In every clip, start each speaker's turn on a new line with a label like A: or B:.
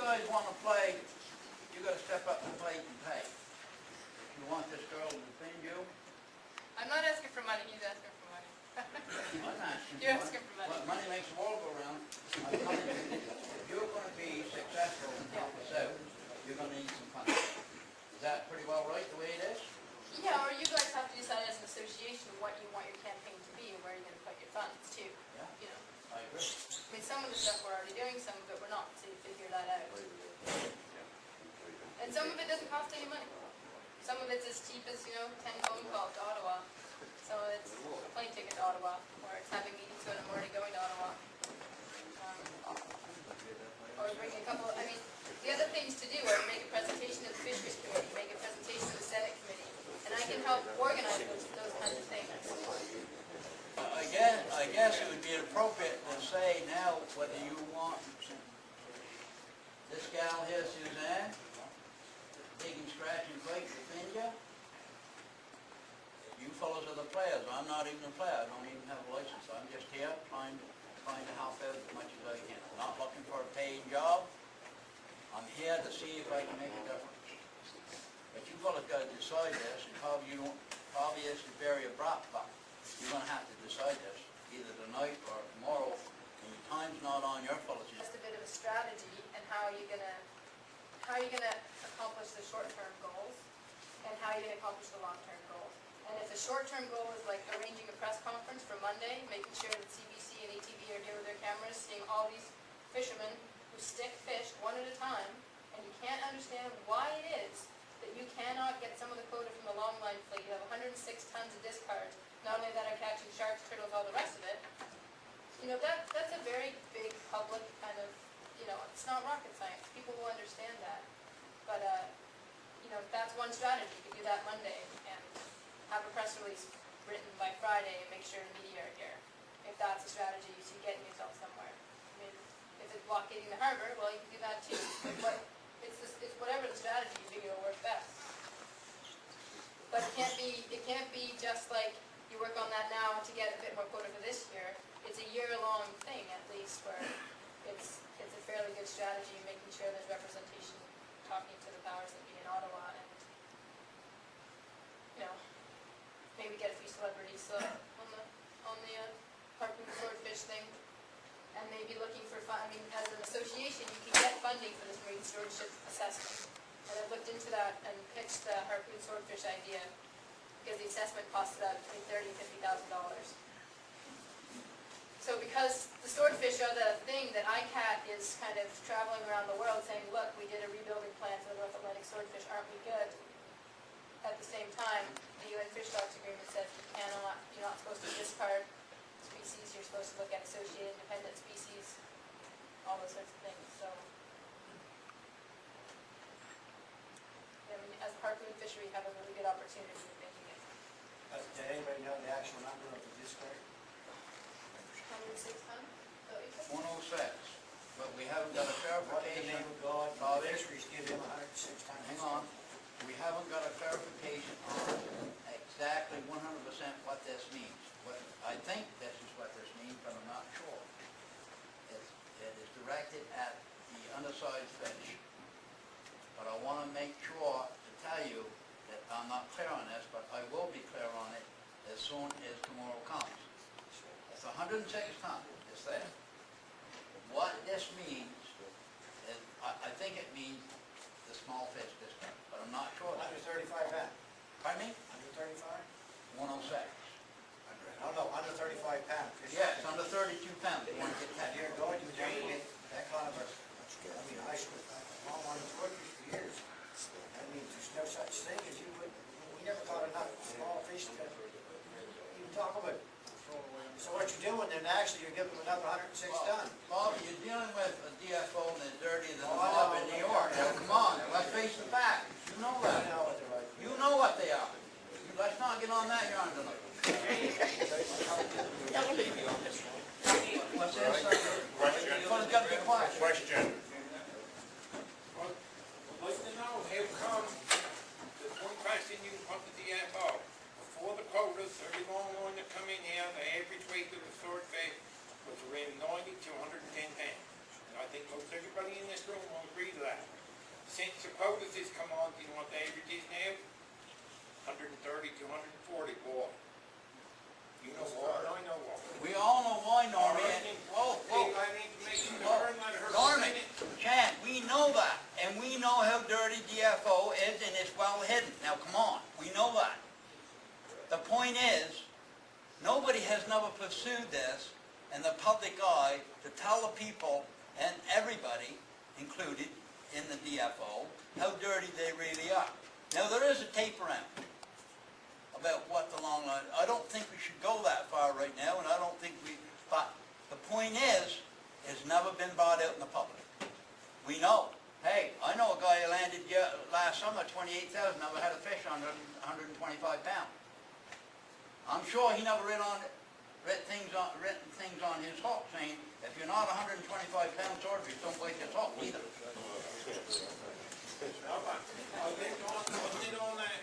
A: guys want to play, you got to step up to the plate and pay. If you want this girl to defend you,
B: I'm not asking for money, he's asking for money.
A: I'm asking.
B: You're asking for money.
A: Well, money makes the world go round. I'm telling you, if you're going to be successful and help us out, you're going to need some funding. Is that pretty well right the way it is?
B: Yeah, or you guys have to decide as an association what you want your campaign to be and where you're going to put your funds too.
A: Yeah.
B: You know,
A: I agree.
B: I mean, some of the stuff we're already doing, some of it we're not, so you figure that out. And some of it doesn't cost any money. Some of it's as cheap as, 10 phone calls to Ottawa. Some of it's a plane ticket to Ottawa, or it's having meetings when I'm already going to Ottawa. Or bring a couple, the other things to do are make a presentation to the fisheries committee, make a presentation to the Senate committee, and I can help organize those kinds of things.
A: I guess it would be appropriate to say now whether you want this gal here, Suzanne, dig and scratch and fight, defend you. You fellows are the players. I'm not even a player. I don't even have a license. I'm just here trying to help out as much as I can. I'm not looking for a paid job. I'm here to see if I can make a difference. But you fellows got to decide this, and probably is very abrupt, but you're going to have to decide this either tonight or tomorrow, and the time's not on your fellows.
B: Just a bit of a strategy, and how are you gonna accomplish the short-term goals, and how are you gonna accomplish the long-term goals. And if the short-term goal is like arranging a press conference for Monday, making sure that CBC and ATV are here with their cameras, seeing all these fishermen who stick fish one at a time, and you can't understand why it is that you cannot get some of the quota from the longline fleet. You have 106 tons of discards, not only that are catching sharks, turtles, all the rest of it. That's a very big public kind of, it's not rocket science. People will understand that. But, that's one strategy. You could do that Monday and have a press release written by Friday and make sure the media are here. If that's a strategy, you see getting yourself somewhere. If it's blockading the harbor, well, you can do that too. But it's whatever the strategy you think will work best. But it can't be just like you work on that now to get a bit more quota for this year. It's a year-long thing at least, where it's a fairly good strategy, making sure there's representation, talking to the powers that be in Ottawa, and maybe get a few celebrities on the Harpoon Swordfish thing, and maybe looking for as an association, you can get funding for this marine stewardship assessment. And I've looked into that and pitched the Harpoon Swordfish idea, because the assessment costs about between $30,000 and $50,000. So because the swordfish are the thing that ICAT is kind of traveling around the world saying, look, we did a rebuilding plan for the North Atlantic swordfish, aren't we good? At the same time, the UN Fish Stocks Agreement says you're not supposed to discard species, you're supposed to look at associated independent species, all those sorts of things. So, as a harpoon fishery, we have a really good opportunity of making it.
C: Did anybody know the actual number of the discard?
B: 106 tons?
A: 106, but we haven't got a
C: What in the
A: clarification.
C: name of God,
A: Bobby,
C: fisheries give him 106 tons.
A: hang on. We haven't got a clarification on exactly 100% what this means. I think this is what this means, but I'm not sure. It is directed at the undersized fish. But I want to make sure to tell you that I'm not clear on this, but I will be clear on it as soon as tomorrow comes. It's 106 tons, it's there. What this means is, I think it means the small fish discount, but I'm not sure.
C: Under 35 pounds.
A: Pardon me?
C: Under 35?
A: 106.
C: No, under 35 pounds.
A: Yes, under 32 pounds. You want to get that.
C: And you're going to get that kind of I on swordfish for years. There's no such thing as we never caught enough small fish to even talk about it. So what you're doing then, actually, you're giving them another 106 tons.
A: Bobby, you're dealing with a DFO and they're dirtier than the mob in New York. Now, come on, let's face the facts. You know that. You know what they are. Let's not get on that yarn tonight. What's this? Someone's got to be quiet.
D: Question. I'd like to know how come there's one question you can put to DFO. Before the quotas, every long one that come in here, the average weight of the swordfish was around 90 to 110 pounds. since the quotas has come on, do you know what the average is now? 130 to 140, boy. You know what, I know what.
A: We all know why, Normie, and, whoa, whoa.
D: I need to make sure
A: Whoa.
D: her and let her
A: Normie,
D: present it.
A: Chan, we know that, and we know how dirty DFO is, and it's well hidden. Now, come on, we know that. The point is, nobody has never pursued this in the public eye to tell the people, and everybody included in the DFO, how dirty they really are. Now, there is a tape around about what the long line, I don't think we should go that far right now, and I don't think but the point is, it's never been brought out in the public. We know. Hey, I know a guy who landed last summer, 28,000, never had a fish under 125 pounds. I'm sure he never written things on his hook saying, if you're not 125 pounds swordfish, don't break this hook either.
D: Wasn't it on that?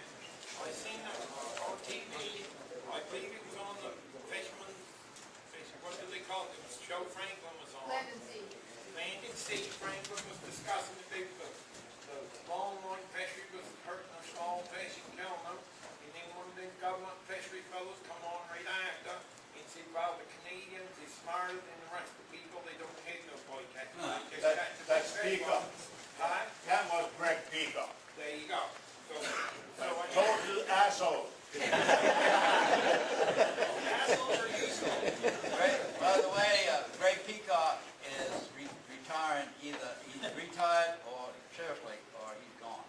D: I seen it on TV. I believe it was on the fisherman, what do they call it? It was Joe Franklin was on.
B: Land and sea.
D: Land and sea, Franklin was discussing the long line fishery was hurting the small fish and killing them. And then one of them government fishery fellows come on right after and said, well, the Canadians is smarter than the rest of the people. They don't have no bycatch.
E: That's Peacock.
D: Huh?
E: That was Greg Peacock.
D: There you go. So I
E: Total asshole.
D: assholes are useful.
A: By the way, Greg Peacock is retiring, either he's retired or seriously, or he's gone.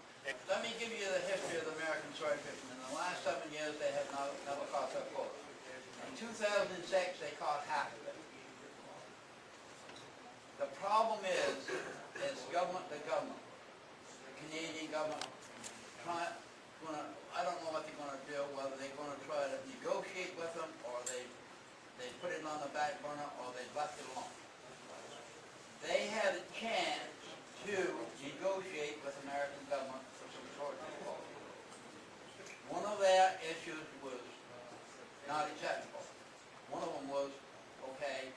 A: Let me give you the history of the American swordfish. In the last 7 years, they have never caught their quota. In 2006, they caught half of it. The problem is the government, the Canadian government, I don't know what they're going to do, whether they're going to try to negotiate with them, or they put it on the back burner, or they left it alone. They had a chance to negotiate with the American government for some swordfish quota. One of their issues was not acceptable. One of them was, okay,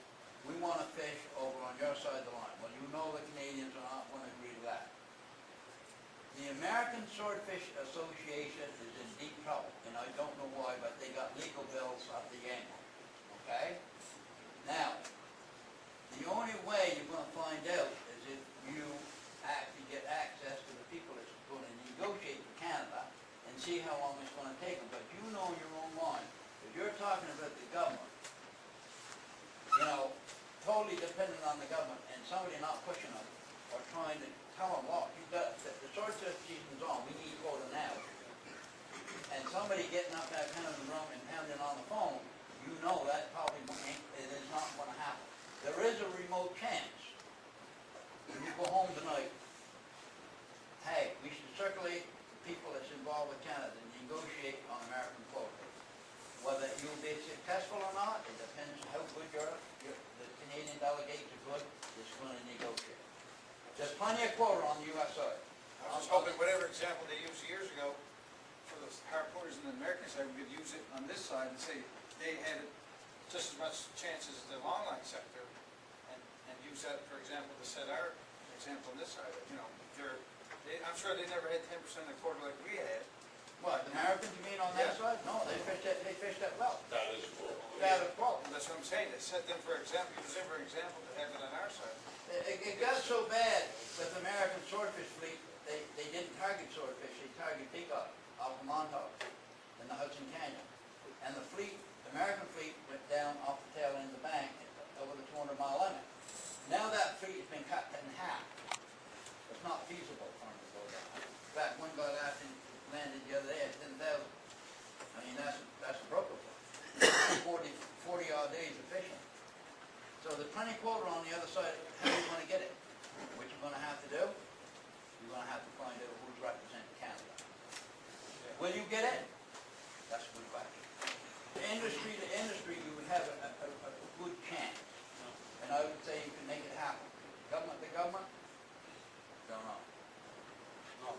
A: we want to fish over on your side of the line. Well, you know the Canadians are not going to agree to that. The American Swordfish Association is in deep trouble, and I don't know why, but they got legal bills up the angle, okay? Now, the only way you're going to find out is if you actually get access to the people that's going to negotiate with Canada and see how long it's going to take them. But you know in your own mind, if you're talking about the government, you know, totally dependent on the government, and somebody not pushing them or trying to tell them, look, the swordfish season's on, we need quota now. And somebody getting up that kind of room and pounding on the phone, you know that probably it is not going to happen. There is a remote chance when you go home tonight, hey, we should circulate the people that's involved with Canada and negotiate on American quota. Whether you'll be successful or not, it depends how good the Canadian delegates are good, is going to negotiate. There's plenty of quota on the U.S. side.
F: I was hoping whatever example they used years ago for the harpooners in the American side, we could use it on this side and say they had just as much chance as the longline sector, and use that, for example, to set our example on this side. You know, I'm sure they never had 10% of the quota like we had.
A: What, the Americans, you mean, on that side? No, they fished that well.
E: That is cool.
A: That is quota.
F: That's what I'm saying. They set them for example, use them for example to have it on our side.
A: It got so bad with the American swordfish fleet, they didn't target swordfish, they targeted peacock off of Montauk in the Hudson Canyon. And the American fleet went down off the tail end of the bank over the 200-mile limit. Now that fleet has been cut in half. It's not feasible for them to go down. In fact, one guy landed the other day at 10,000. I mean, that's a broker for 40 odd days of fishing. So there's plenty of quota on the other side. How are you going to get it? What you're going to have to do, you're going to have to find out who's representing Canada. Will you get it? That's a good question. Industry to industry, you would have a good chance. And I would say you can make it happen. Government to government, don't know.